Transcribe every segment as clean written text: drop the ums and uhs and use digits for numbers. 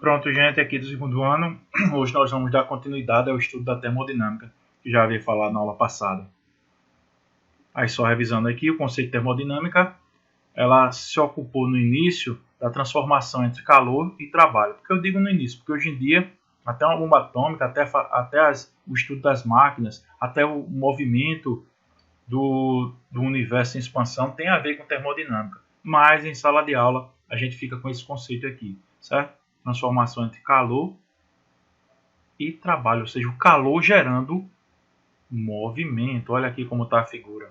Pronto, gente, aqui do segundo ano. Hoje nós vamos dar continuidade ao estudo da termodinâmica, que já havia falado na aula passada. Aí só revisando aqui, o conceito de termodinâmica, ela se ocupou no início da transformação entre calor e trabalho. Por que eu digo no início? Porque hoje em dia, até uma bomba atômica, até o estudo das máquinas, até o movimento do universo em expansão tem a ver com termodinâmica. Mas em sala de aula a gente fica com esse conceito aqui, certo? Transformação entre calor e trabalho, ou seja, o calor gerando movimento. Olha aqui como está a figura.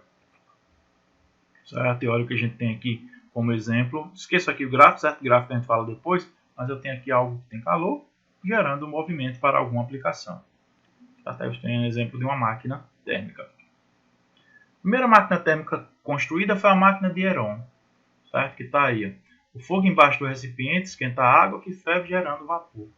Essa é a teoria que a gente tem aqui como exemplo. Esqueça aqui o gráfico, certo? O gráfico a gente fala depois, mas eu tenho aqui algo que tem calor gerando movimento para alguma aplicação. Até eu tenho um exemplo de uma máquina térmica. A primeira máquina térmica construída foi a máquina de Heron, certo? Que está aí. O fogo embaixo do recipiente esquenta a água que ferve gerando vapor.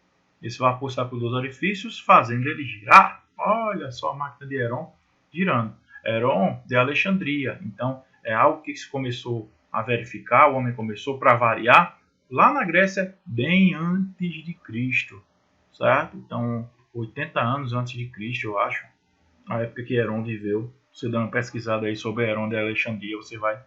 Esse vapor sai por 2 orifícios, fazendo ele girar. Olha só a máquina de Heron girando. Heron de Alexandria. Então, é algo que se começou a verificar, o homem começou para variar, lá na Grécia, bem antes de Cristo. Certo? Então, 80 anos antes de Cristo, eu acho. A época que Heron viveu. Você dá uma pesquisada aí sobre Heron de Alexandria, você vai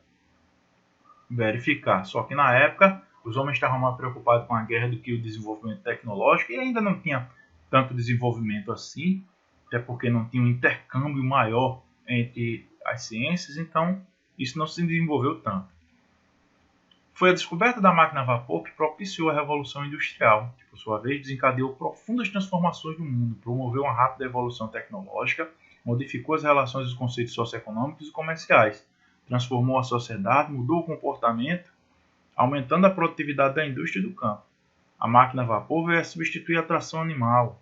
verificar. Só que na época os homens estavam mais preocupados com a guerra do que o desenvolvimento tecnológico, e ainda não tinha tanto desenvolvimento assim, até porque não tinha um intercâmbio maior entre as ciências, então isso não se desenvolveu tanto. Foi a descoberta da máquina a vapor que propiciou a Revolução Industrial, que por sua vez desencadeou profundas transformações no mundo, promoveu uma rápida evolução tecnológica, modificou as relações dos conceitos socioeconômicos e comerciais, transformou a sociedade, mudou o comportamento, aumentando a produtividade da indústria e do campo. A máquina a vapor veio a substituir a tração animal,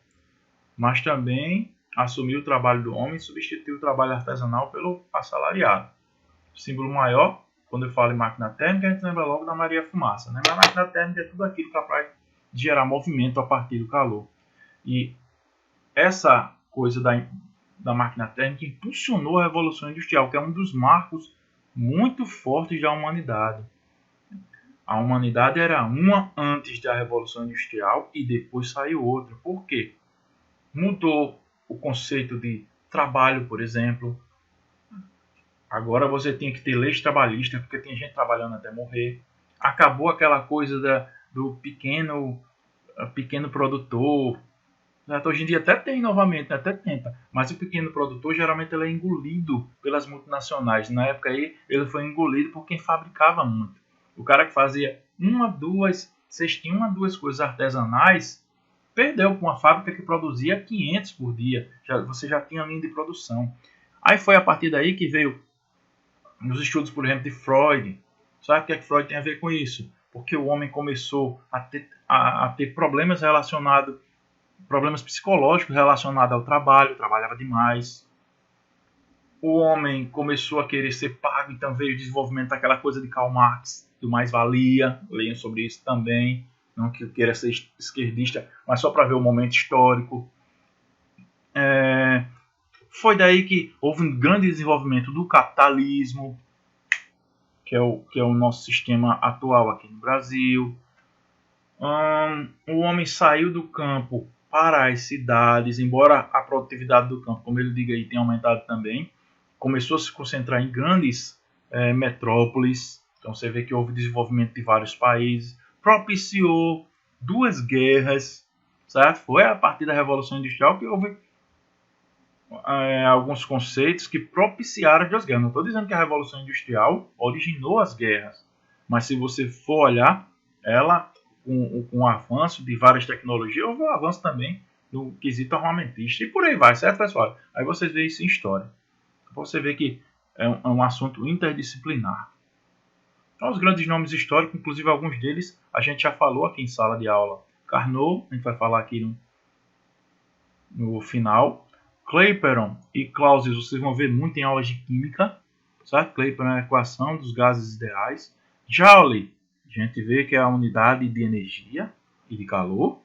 mas também assumiu o trabalho do homem e substituiu o trabalho artesanal pelo assalariado. O símbolo maior, quando eu falo em máquina térmica, a gente lembra logo da Maria Fumaça, né? Mas a máquina térmica é tudo aquilo capaz de gerar movimento a partir do calor. E essa coisa da máquina térmica impulsionou a Revolução Industrial, que é um dos marcos muito fortes da humanidade. A humanidade era uma antes da Revolução Industrial e depois saiu outra. Por quê? Mudou o conceito de trabalho, por exemplo. Agora você tem que ter leis trabalhistas, porque tem gente trabalhando até morrer. Acabou aquela coisa do pequeno produtor. Hoje em dia até tem novamente, até tenta, mas o pequeno produtor geralmente ele é engolido pelas multinacionais. Na época aí ele foi engolido por quem fabricava muito. O cara que fazia uma, duas coisas artesanais perdeu com uma fábrica que produzia 500 por dia. Você já tinha linha de produção. Aí foi a partir daí que veio nos estudos, por exemplo, de Freud. Sabe o que é que Freud tem a ver com isso? Porque o homem começou a ter problemas psicológicos relacionados ao trabalho, trabalhava demais. O homem começou a querer ser pago, então veio o desenvolvimento daquela coisa de Karl Marx, do mais-valia, leiam sobre isso também, não que eu queira ser esquerdista, mas só para ver o momento histórico. Foi daí que houve um grande desenvolvimento do capitalismo, que é o nosso sistema atual aqui no Brasil. O homem saiu do campo para as cidades, embora a produtividade do campo, como ele diga aí, tenha aumentado também. Começou a se concentrar em grandes metrópoles. Então você vê que houve desenvolvimento de vários países. Propiciou 2 guerras. Certo? Foi a partir da Revolução Industrial que houve alguns conceitos que propiciaram 2 guerras. Não estou dizendo que a Revolução Industrial originou as guerras. Mas se você for olhar, ela, com o avanço de várias tecnologias, houve um avanço também no quesito armamentista. E por aí vai, certo, pessoal? Aí vocês veem isso em história. Você vê que é um assunto interdisciplinar. Então, os grandes nomes históricos, inclusive alguns deles, a gente já falou aqui em sala de aula. Carnot, a gente vai falar aqui no final. Clapeyron e Clausius, vocês vão ver muito em aulas de química. Certo? Clapeyron é a equação dos gases ideais. Joule, a gente vê que é a unidade de energia e de calor.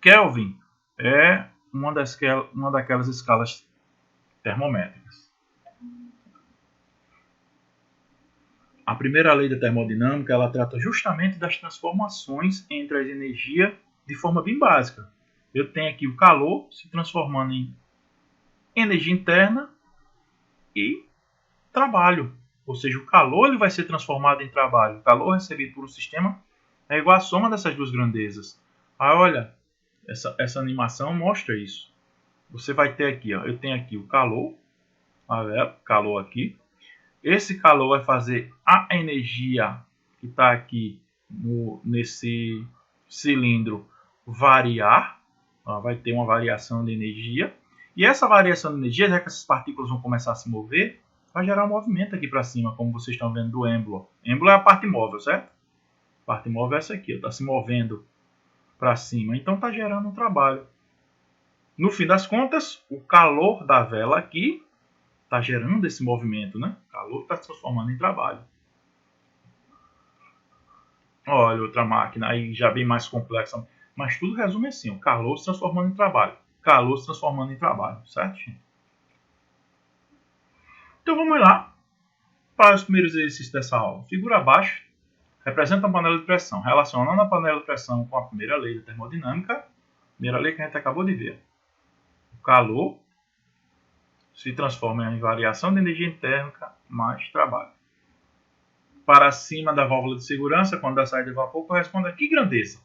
Kelvin é uma daquelas escalas termométricas. A primeira lei da termodinâmica ela trata justamente das transformações entre a energia de forma bem básica. Eu tenho aqui o calor se transformando em energia interna e trabalho. Ou seja, o calor ele vai ser transformado em trabalho. O calor recebido por um sistema é igual à soma dessas duas grandezas. Ah, olha, essa animação mostra isso. Você vai ter aqui, ó, eu tenho aqui o calor, calor aqui. Esse calor vai fazer a energia que está aqui nesse cilindro variar. Ó, vai ter uma variação de energia. E essa variação de energia, já que essas partículas vão começar a se mover, vai gerar um movimento aqui para cima, como vocês estão vendo do êmbolo. Êmbolo é a parte móvel, certo? A parte móvel é essa aqui, está se movendo para cima. Então está gerando um trabalho. No fim das contas, o calor da vela aqui está gerando esse movimento, né? O calor está se transformando em trabalho. Olha, outra máquina aí já bem mais complexa. Mas tudo resume assim, o calor se transformando em trabalho. Calor se transformando em trabalho, certo? Então vamos lá para os primeiros exercícios dessa aula. Figura abaixo representa a panela de pressão. Relacionando a panela de pressão com a primeira lei da termodinâmica, primeira lei que a gente acabou de ver. O calor se transforma em variação de energia interna mais trabalho. Para cima da válvula de segurança, quando dá saída de vapor, corresponde a que grandeza?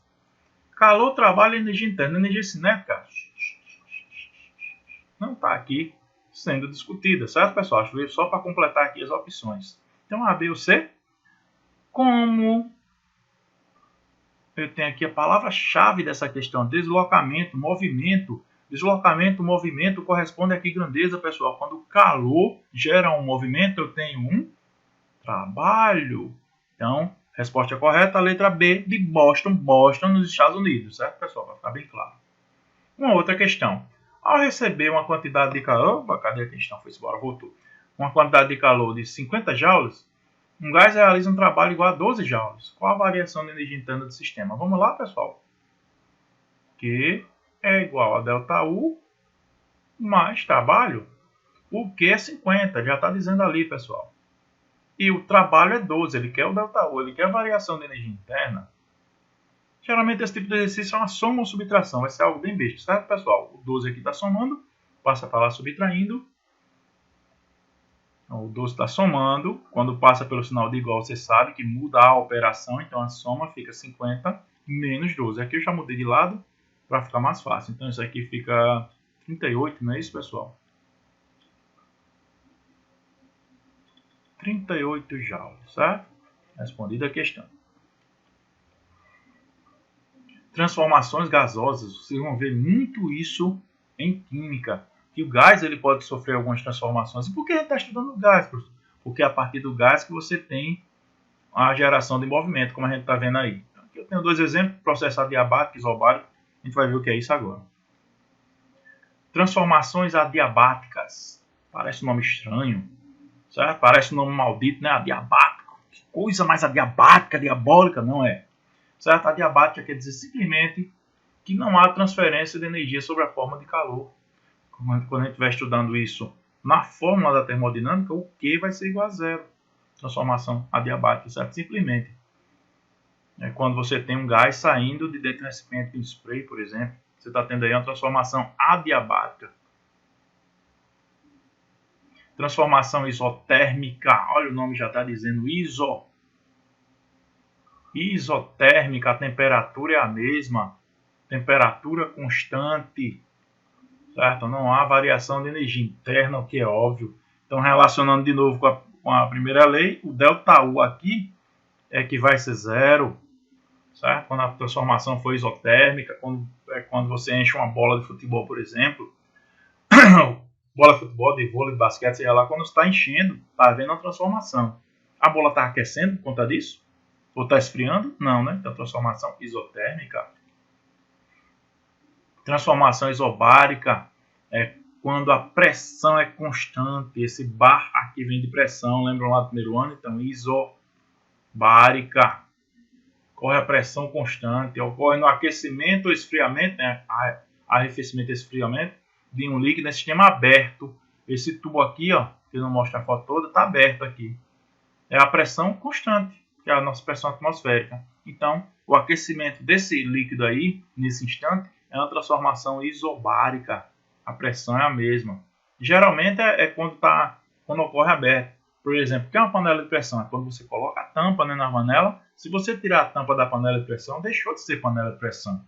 Calor, trabalho e energia interna. Energia cinética não está aqui sendo discutida, certo, pessoal? Acho que veio só para completar aqui as opções. Então, A, B ou C. Como eu tenho aqui a palavra-chave dessa questão, deslocamento, movimento. Deslocamento, movimento corresponde a que grandeza, pessoal? Quando o calor gera um movimento, eu tenho um trabalho. Então, resposta correta, a letra B de Boston, Boston nos Estados Unidos, certo, pessoal? Para ficar bem claro. Uma outra questão. Ao receber uma quantidade de calor, cadê a questão? Foi embora, voltou. Uma quantidade de calor de 50 joules, um gás realiza um trabalho igual a 12 joules. Qual a variação de energia interna do sistema? Vamos lá, pessoal. Q é igual a ΔU mais trabalho. O Q é 50, já está dizendo ali, pessoal. E o trabalho é 12, ele quer o ΔU, ele quer a variação de energia interna. Geralmente esse tipo de exercício é uma soma ou subtração, vai ser algo bem besta, certo, pessoal? O 12 aqui está somando, passa para lá subtraindo. Então, o 12 está somando, quando passa pelo sinal de igual, você sabe que muda a operação, então a soma fica 50 menos 12. Aqui eu já mudei de lado para ficar mais fácil, então isso aqui fica 38, não é isso, pessoal? 38 joules, certo? Respondida a questão. Transformações gasosas, vocês vão ver muito isso em química, que o gás ele pode sofrer algumas transformações. E por que a gente está estudando gás, professor? Porque é a partir do gás que você tem a geração de movimento, como a gente está vendo aí. Então, aqui eu tenho dois exemplos, processo adiabático e isobárico, a gente vai ver o que é isso agora. Transformações adiabáticas, parece um nome estranho, certo? Parece um nome maldito, né? Adiabático, que coisa mais adiabática, diabólica, não é? Certo? Adiabática quer dizer simplesmente que não há transferência de energia sobre a forma de calor. Quando a gente vai estudando isso na fórmula da termodinâmica, o Q vai ser igual a zero. Transformação adiabática, certo? Simplesmente. É quando você tem um gás saindo de dentro do recipiente de spray, por exemplo, você está tendo aí uma transformação adiabática. Transformação isotérmica, olha o nome já está dizendo isotérmica, a temperatura é a mesma, temperatura constante, certo? Não há variação de energia interna, o que é óbvio. Então, relacionando de novo com a primeira lei, o ΔU aqui é que vai ser zero, certo? Quando a transformação for isotérmica, quando você enche uma bola de futebol, por exemplo, bola de futebol, de vôlei, de basquete, seja lá, quando está enchendo, está havendo uma transformação. A bola está aquecendo por conta disso? Ou está esfriando? Não, né? Então, transformação isotérmica. Transformação isobárica é quando a pressão é constante. Esse bar aqui vem de pressão, lembram lá do primeiro ano? Então, isobárica. Ocorre a pressão constante. Ocorre no aquecimento ou esfriamento, né? Arrefecimento e esfriamento de um líquido em sistema aberto. Esse tubo aqui, ó, que não mostra a foto toda, está aberto aqui. É a pressão constante. que é a nossa pressão atmosférica. Então, o aquecimento desse líquido aí, nesse instante, é uma transformação isobárica. A pressão é a mesma. Geralmente é quando ocorre aberto. Por exemplo, o que é uma panela de pressão? É quando você coloca a tampa, né, na panela. Se você tirar a tampa da panela de pressão, deixou de ser panela de pressão.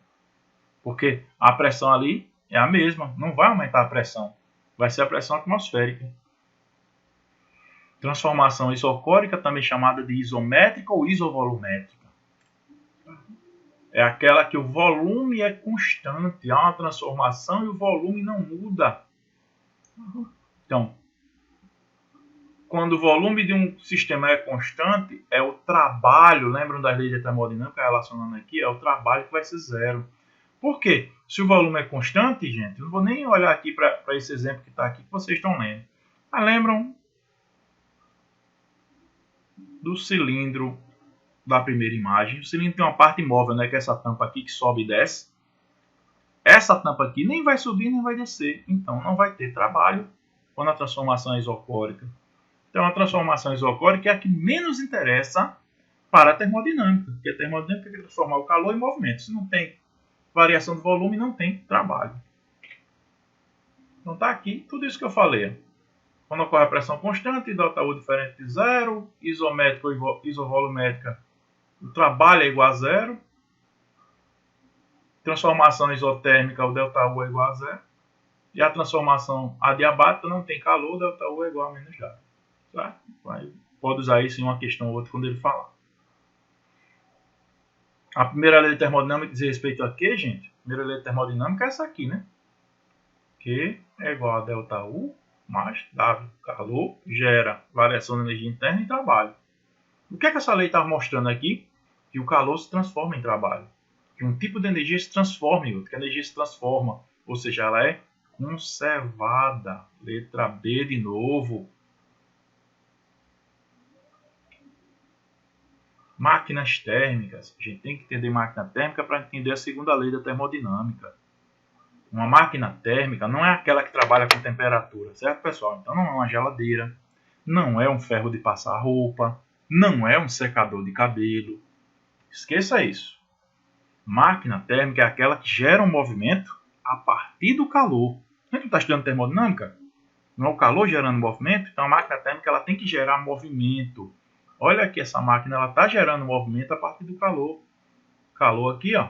Porque a pressão ali é a mesma. Não vai aumentar a pressão. Vai ser a pressão atmosférica. Transformação isocórica, também chamada de isométrica ou isovolumétrica. É aquela que o volume é constante. Há uma transformação e o volume não muda. Então, quando o volume de um sistema é constante, é o trabalho, lembram das leis de termodinâmica relacionando aqui? É o trabalho que vai ser zero. Por quê? Se o volume é constante, gente, eu não vou nem olhar aqui para esse exemplo que está aqui, que vocês estão lendo. Mas lembram do cilindro da primeira imagem? O cilindro tem uma parte móvel, né, que é essa tampa aqui que sobe e desce. Essa tampa aqui nem vai subir nem vai descer, então não vai ter trabalho quando a transformação é isocórica. Então a transformação isocórica é a que menos interessa para a termodinâmica, porque a termodinâmica quer transformar o calor em movimento. Se não tem variação de volume, não tem trabalho. Então está aqui tudo isso que eu falei. Quando ocorre a pressão constante, ΔU diferente de zero, isométrica ou isovolumétrica, o trabalho é igual a zero. Transformação isotérmica, o ΔU é igual a zero. E a transformação adiabática não tem calor, o ΔU é igual a menos W. Certo? Pode usar isso em uma questão ou outra quando ele falar. A primeira lei de termodinâmica diz respeito a quê, gente? A primeira lei de termodinâmica é essa aqui, né? Q é igual a ΔU mais W. Calor gera variação de energia interna e trabalho. O que é que essa lei está mostrando aqui? Que o calor se transforma em trabalho. Que um tipo de energia se transforma em outro. Que a energia se transforma. Ou seja, ela é conservada. Letra B de novo. Máquinas térmicas. A gente tem que entender máquina térmica para entender a segunda lei da termodinâmica. Uma máquina térmica não é aquela que trabalha com temperatura, certo, pessoal? Então não é uma geladeira, não é um ferro de passar roupa, não é um secador de cabelo. Esqueça isso. Máquina térmica é aquela que gera um movimento a partir do calor. A gente está estudando termodinâmica? Não é o calor gerando movimento? Então a máquina térmica ela tem que gerar movimento. Olha aqui, essa máquina está gerando movimento a partir do calor. Calor aqui, ó.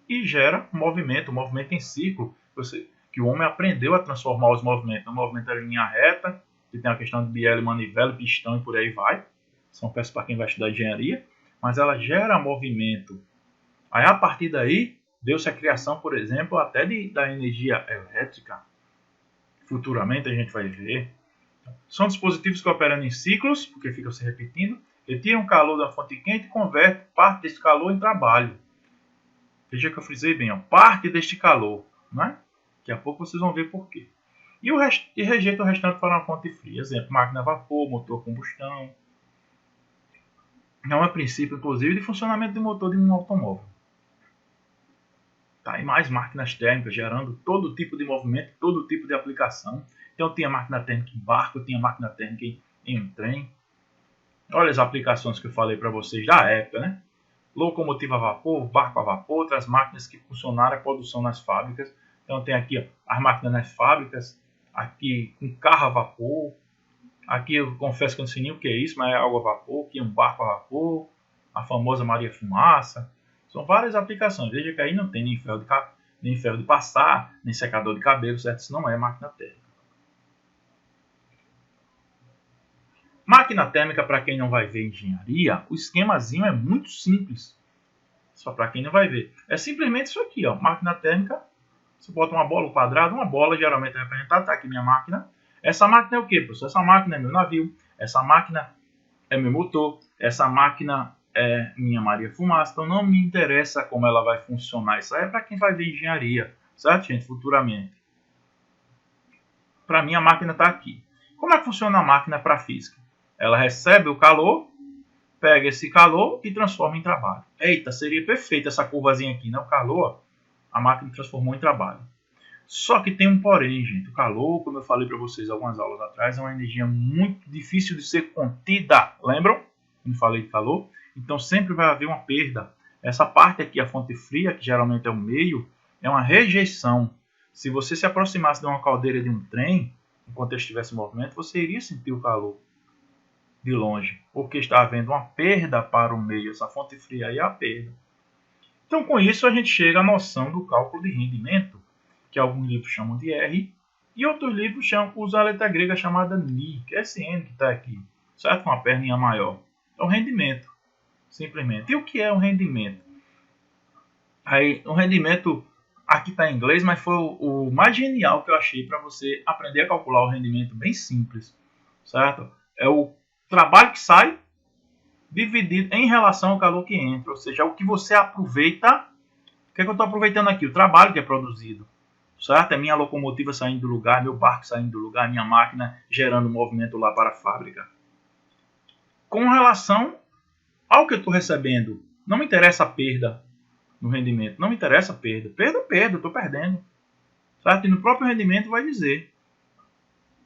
E gera movimento em ciclo. Que o homem aprendeu a transformar os movimentos. O movimento é em linha reta, que tem a questão de biela, manivela, pistão e por aí vai. São peças para quem vai estudar engenharia. Mas ela gera movimento. Aí, a partir daí, deu-se a criação, por exemplo, até da energia elétrica. Futuramente a gente vai ver. São dispositivos que operam em ciclos, porque ficam se repetindo, retiram o calor da fonte quente e convertem parte desse calor em trabalho. Veja que eu frisei bem, ó, parte deste calor. Né? Daqui a pouco vocês vão ver por quê. E rejeita o restante para uma fonte fria. Exemplo, máquina a vapor, motor a combustão. É um princípio, inclusive, de funcionamento de motor de um automóvel. Tá, e mais máquinas térmicas gerando todo tipo de movimento, todo tipo de aplicação. Então tinha máquina térmica em barco, tinha máquina térmica em um trem. Olha as aplicações que eu falei para vocês da época, né? Locomotiva a vapor, barco a vapor, outras máquinas que funcionaram a produção nas fábricas. Então tem aqui ó, as máquinas nas fábricas, aqui um carro a vapor. Aqui eu confesso que eu não sei nem o que é isso, mas é algo a vapor, aqui um barco a vapor, a famosa Maria Fumaça. São várias aplicações. Veja que aí não tem nem ferro de passar, nem secador de cabelo, certo? Isso não é máquina térmica. Máquina térmica, para quem não vai ver engenharia, o esquemazinho é muito simples. Só para quem não vai ver. É simplesmente isso aqui, ó. Máquina térmica. Você bota uma bola, um quadrado, uma bola geralmente é representada. Tá aqui minha máquina. Essa máquina é o quê, professor? Essa máquina é meu navio. Essa máquina é meu motor. Essa máquina é minha Maria Fumaça. Então não me interessa como ela vai funcionar. Isso aí é para quem vai ver engenharia. Certo, gente? Futuramente. Para mim a máquina está aqui. Como é que funciona a máquina para física? Ela recebe o calor, pega esse calor e transforma em trabalho. Eita, seria perfeita essa curvazinha aqui, né? O calor, a máquina transformou em trabalho. Só que tem um porém, gente. O calor, como eu falei para vocês algumas aulas atrás, é uma energia muito difícil de ser contida. Lembram? como falei de calor, então sempre vai haver uma perda. Essa parte aqui, a fonte fria, que geralmente é o meio, é uma rejeição. Se você se aproximasse de uma caldeira de um trem, enquanto ele estivesse em movimento, você iria sentir o calor de longe, porque está havendo uma perda para o meio. Essa fonte fria aí é a perda. Então, com isso, a gente chega à noção do cálculo de rendimento, que alguns livros chamam de R, e outros livros usam a letra grega chamada Ni, que é esse N que está aqui, certo? Com uma perninha maior. É o rendimento, simplesmente. E o que é o rendimento? Aí, o rendimento, aqui está em inglês, mas foi o mais genial que eu achei para você aprender a calcular o rendimento bem simples, certo? É o trabalho que sai dividido em relação ao calor que entra, ou seja, o que você aproveita. O que é que eu estou aproveitando aqui? O trabalho que é produzido, certo? É minha locomotiva saindo do lugar, meu barco saindo do lugar, minha máquina gerando movimento lá para a fábrica. Com relação ao que eu estou recebendo, não me interessa a perda no rendimento, não me interessa a perda. Perda, eu estou perdendo, certo? E no próprio rendimento vai dizer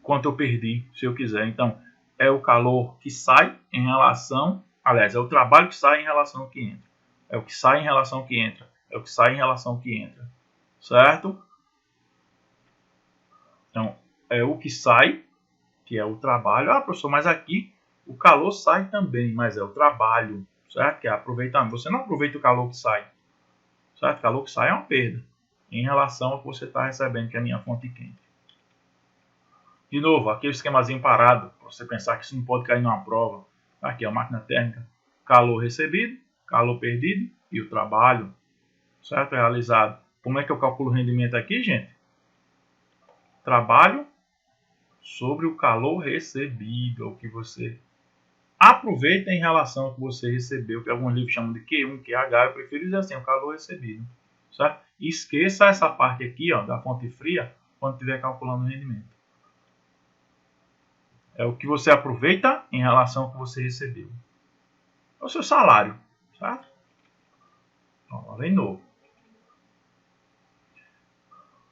quanto eu perdi, se eu quiser. Então, é o calor que sai em relação, aliás, é o trabalho que sai em relação ao que entra. É o que sai em relação ao que entra. É o que sai em relação ao que entra. Certo? Então, é o que sai, que é o trabalho. Ah, professor, mas aqui o calor sai também, mas é o trabalho. Certo? Que é aproveitamento. Você não aproveita o calor que sai. Certo? O calor que sai é uma perda em relação ao que você está recebendo, que é a minha fonte quente. De novo, aqui o esquemazinho parado, para você pensar que isso não pode cair numa prova. Aqui a máquina térmica, calor recebido, calor perdido e o trabalho, certo? Realizado. Como é que eu calculo o rendimento aqui, gente? Trabalho sobre o calor recebido, o que você aproveita em relação ao que você recebeu, que alguns livros chamam de Q1, QH, eu prefiro dizer assim, o calor recebido, certo? E esqueça essa parte aqui, ó, da fonte fria, quando estiver calculando o rendimento. É o que você aproveita em relação ao que você recebeu. É o seu salário, certo? Então, vem novo.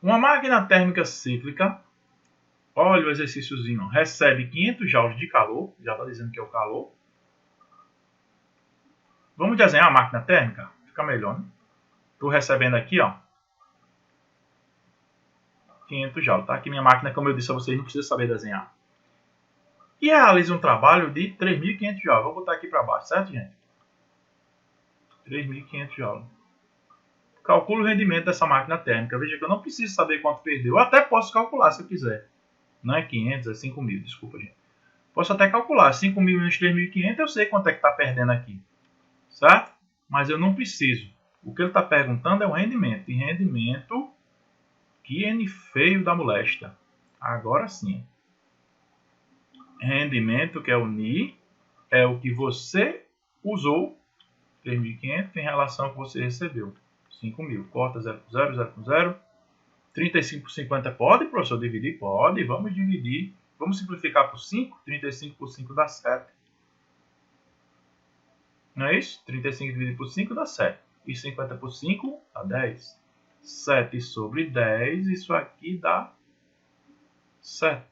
Uma máquina térmica cíclica, olha o exercíciozinho, recebe 500 joules de calor, já está dizendo que é o calor. Vamos desenhar a máquina térmica? Fica melhor, né? Estou recebendo aqui, ó, 500 joules, tá? Aqui minha máquina, como eu disse a vocês, não precisa saber desenhar. E realiza um trabalho de 3.500 joules. Vou botar aqui para baixo, certo, gente? 3.500 joules. Calculo o rendimento dessa máquina térmica. Veja que eu não preciso saber quanto perdeu. Eu até posso calcular se eu quiser. Não é 500, é 5.000. Desculpa, gente. Posso até calcular. 5.000 menos 3.500, eu sei quanto é que está perdendo aqui. Certo? Mas eu não preciso. O que ele está perguntando é o rendimento. E rendimento, que N feio da molesta. Agora sim. Rendimento, que é o NI, é o que você usou, 3.500, em relação ao que você recebeu. 5.000. Corta 0 por 0, 0 por 0. 35 por 50 pode, professor, dividir? Pode. Vamos dividir. Vamos simplificar por 5. 35 por 5 dá 7. Não é isso? 35 dividido por 5 dá 7. E 50 por 5 dá 10. 7 sobre 10, isso aqui dá 7.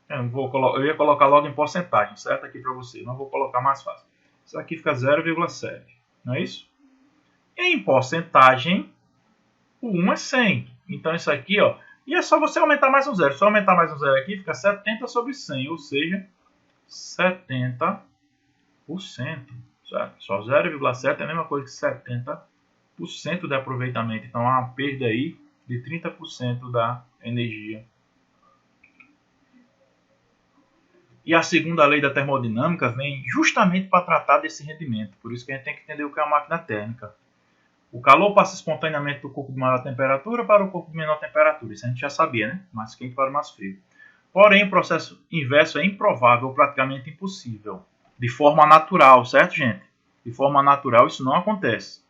Eu ia colocar logo em porcentagem, certo? Aqui para você. Não vou colocar mais fácil. Isso aqui fica 0,7. Não é isso? Em porcentagem, o 1 é 100. Então isso aqui, ó. E é só você aumentar mais um zero. Só aumentar mais um zero aqui fica 70 sobre 100. Ou seja, 70%. Certo? Só 0,7 é a mesma coisa que 70% de aproveitamento. Então há uma perda aí de 30% da energia. E a segunda lei da termodinâmica vem justamente para tratar desse rendimento. Por isso que a gente tem que entender o que é a máquina térmica. O calor passa espontaneamente do corpo de maior temperatura para o corpo de menor temperatura. Isso a gente já sabia, né? Mais quente para o mais frio. Porém, o processo inverso é improvável ou praticamente impossível. De forma natural, certo, gente? De forma natural isso não acontece.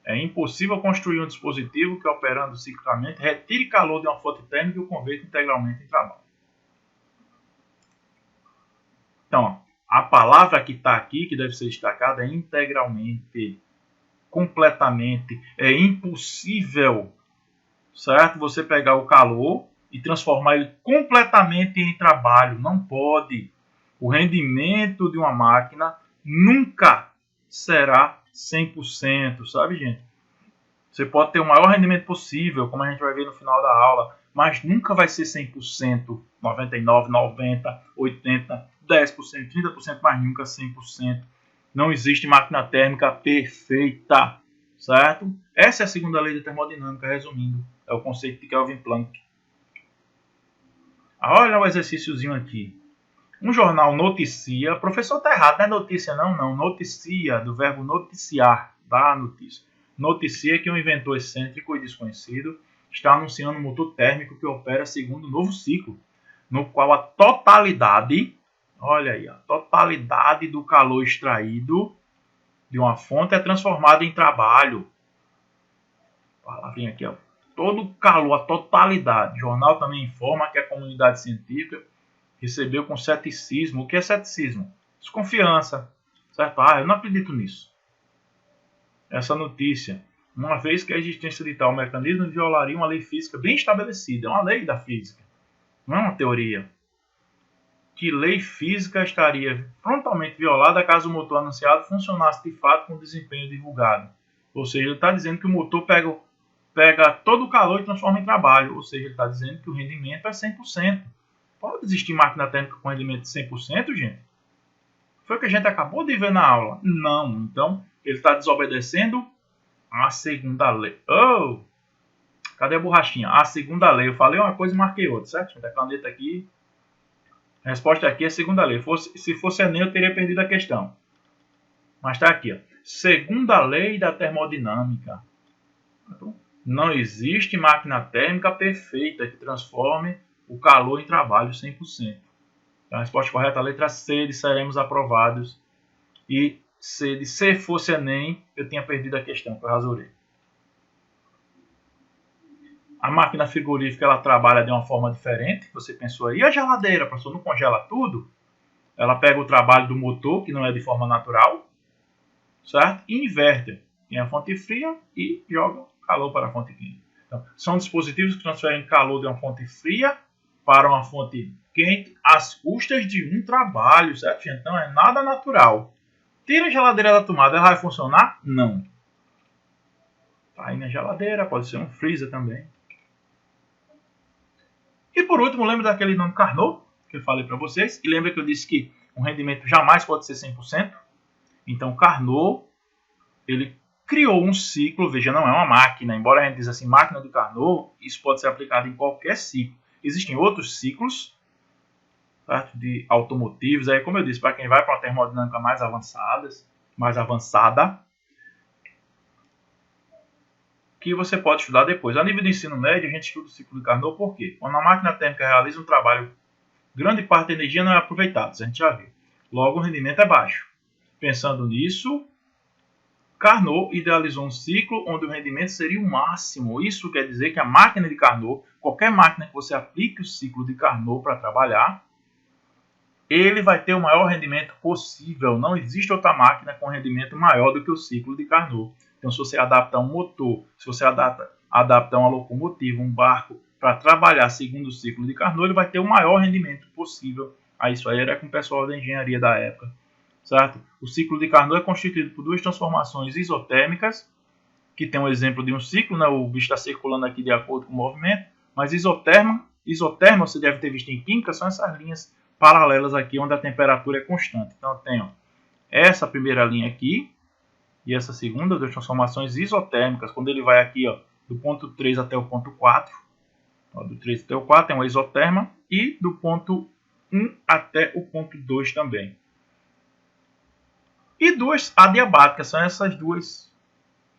É impossível construir um dispositivo que, operando ciclicamente, retire calor de uma fonte térmica e o converta integralmente em trabalho. Então, a palavra que está aqui, que deve ser destacada, é integralmente, completamente. É impossível, certo? Você pegar o calor e transformar ele completamente em trabalho. Não pode. O rendimento de uma máquina nunca será 100%, sabe, gente? Você pode ter o maior rendimento possível, como a gente vai ver no final da aula, mas nunca vai ser 100%, 99%, 90%, 80%, 10%, 30%, mas nunca 100%. Não existe máquina térmica perfeita, certo? Essa é a segunda lei da termodinâmica, resumindo. É o conceito de Kelvin Planck. Olha o exercíciozinho aqui. Um jornal noticia, o professor está errado, não é notícia não, noticia, do verbo noticiar, da notícia. Noticia que um inventor excêntrico e desconhecido está anunciando um motor térmico que opera segundo um novo ciclo, no qual a totalidade, olha aí, a totalidade do calor extraído de uma fonte é transformada em trabalho. Palavrinha aqui, ó. Todo o calor, a totalidade. O jornal também informa que a comunidade científica recebeu com ceticismo. O que é ceticismo? Desconfiança. Certo? Eu não acredito nisso. Essa notícia, uma vez que a existência de tal mecanismo violaria uma lei física bem estabelecida. É uma lei da física. Não é uma teoria. Que lei física estaria frontalmente violada caso o motor anunciado funcionasse de fato com o desempenho divulgado. Ou seja, ele está dizendo que o motor pega todo o calor e transforma em trabalho. Ou seja, ele está dizendo que o rendimento é 100%. Pode existir máquina térmica com rendimento de 100%, gente? Foi o que a gente acabou de ver na aula. Não. Então, ele está desobedecendo a segunda lei. Oh! Cadê a borrachinha? A segunda lei. Eu falei uma coisa e marquei outra, certo? A caneta aqui. A resposta aqui é a segunda lei. Se fosse Enem, eu teria perdido a questão. Mas está aqui. Ó. Segunda lei da termodinâmica. Não existe máquina térmica perfeita que transforme o calor em trabalho 100%. Então, a resposta correta é a letra C de seremos aprovados. E C de se fosse Enem, eu tinha perdido a questão que eu rasurei. A máquina frigorífica ela trabalha de uma forma diferente. Você pensou aí, a geladeira, professor, não congela tudo? Ela pega o trabalho do motor, que não é de forma natural, certo? E inverte. Tem a fonte fria e joga calor para a fonte quente. Então, são dispositivos que transferem calor de uma fonte fria para uma fonte quente às custas de um trabalho, certo? Então, é nada natural. Tira a geladeira da tomada, ela vai funcionar? Não. Tá aí na geladeira, pode ser um freezer também. E por último, lembra daquele nome Carnot, que eu falei para vocês? E lembra que eu disse que um rendimento jamais pode ser 100%? Então, Carnot, ele criou um ciclo, veja, não é uma máquina. Embora a gente diz assim, máquina de Carnot, isso pode ser aplicado em qualquer ciclo. Existem outros ciclos, certo? De automotivos. Aí, como eu disse, para quem vai para uma termodinâmica mais avançada, que você pode estudar depois. A nível de ensino médio, a gente estuda o ciclo de Carnot por quê? Quando a máquina térmica realiza um trabalho, grande parte da energia não é aproveitada, a gente já viu. Logo, o rendimento é baixo. Pensando nisso, Carnot idealizou um ciclo onde o rendimento seria o máximo. Isso quer dizer que a máquina de Carnot, qualquer máquina que você aplique o ciclo de Carnot para trabalhar, ele vai ter o maior rendimento possível. Não existe outra máquina com rendimento maior do que o ciclo de Carnot. Então, se você adapta um motor, se você adapta uma locomotiva, um barco, para trabalhar segundo o ciclo de Carnot, ele vai ter o maior rendimento possível. Aí isso aí era com o pessoal da engenharia da época. Certo? O ciclo de Carnot é constituído por duas transformações isotérmicas, que tem um exemplo de um ciclo, né? O bicho está circulando aqui de acordo com o movimento, mas isoterma você deve ter visto em química, são essas linhas paralelas aqui, onde a temperatura é constante. Então, eu tenho essa primeira linha aqui, e essa segunda, das transformações isotérmicas, quando ele vai aqui, ó, do ponto 3 até o ponto 4, ó, do 3 até o 4 é uma isoterma, e do ponto 1 até o ponto 2 também. E duas adiabáticas, são essas duas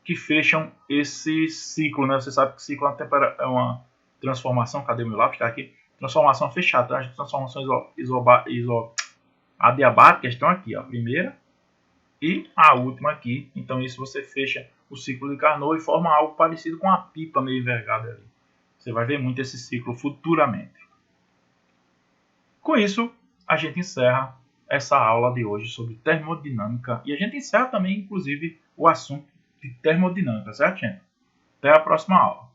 que fecham esse ciclo, né? Você sabe que ciclo é uma transformação, cadê meu lápis? Está aqui. Transformação fechada, as transformações adiabáticas estão aqui, ó, a primeira e a última aqui. Então isso você fecha o ciclo de Carnot e forma algo parecido com a pipa meio envergada ali. Você vai ver muito esse ciclo futuramente. Com isso, a gente encerra essa aula de hoje sobre termodinâmica. E a gente encerra também, inclusive, o assunto de termodinâmica, certo, gente? Até a próxima aula.